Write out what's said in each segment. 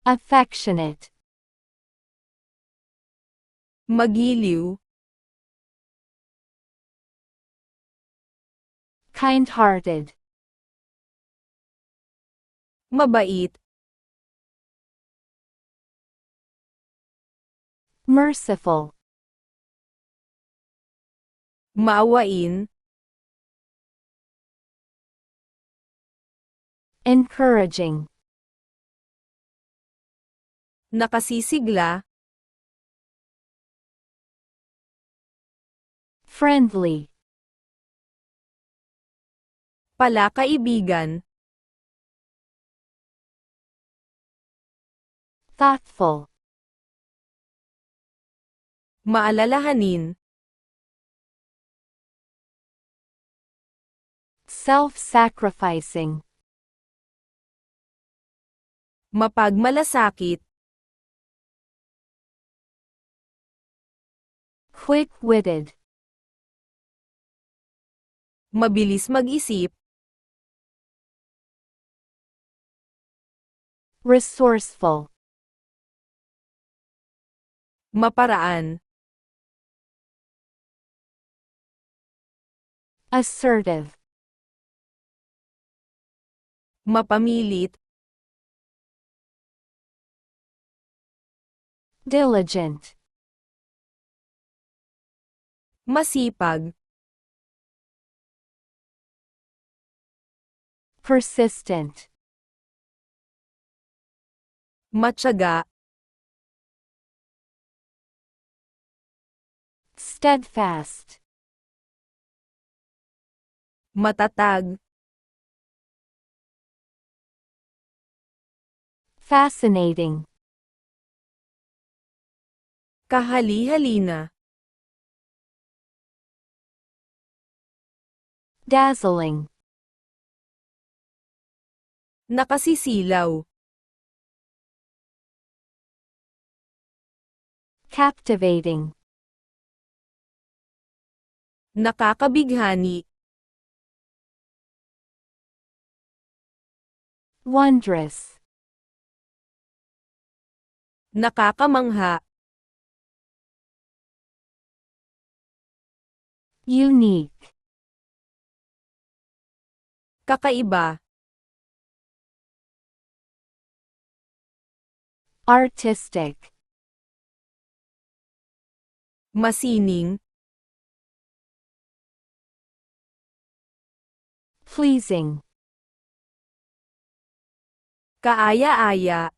affectionate, magiliw, kind-hearted, mabait, merciful, maawain, encouraging, nakasisigla, friendly, palakaibigan, thoughtful, maalalahanin, self-sacrificing, mapagmalasakit, quick-witted, mabilis mag-isip, resourceful, maparaan, assertive, mapamilit, diligent, masipag, persistent, matyaga, steadfast, matatag, fascinating, kahali-halina, dazzling, nakasisilaw, captivating, nakakabighani, wondrous, nakakamangha, unique, kakaiba, artistic, masining, pleasing, kaaya-aya,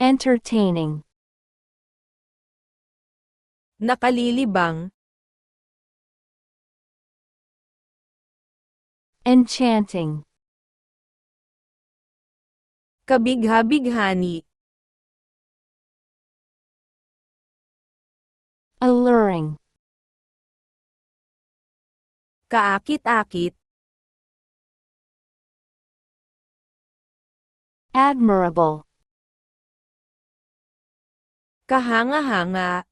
entertaining, nakalilibang, enchanting, kabigha-bighani, alluring, kaakit-akit, admirable, kahanga-hanga.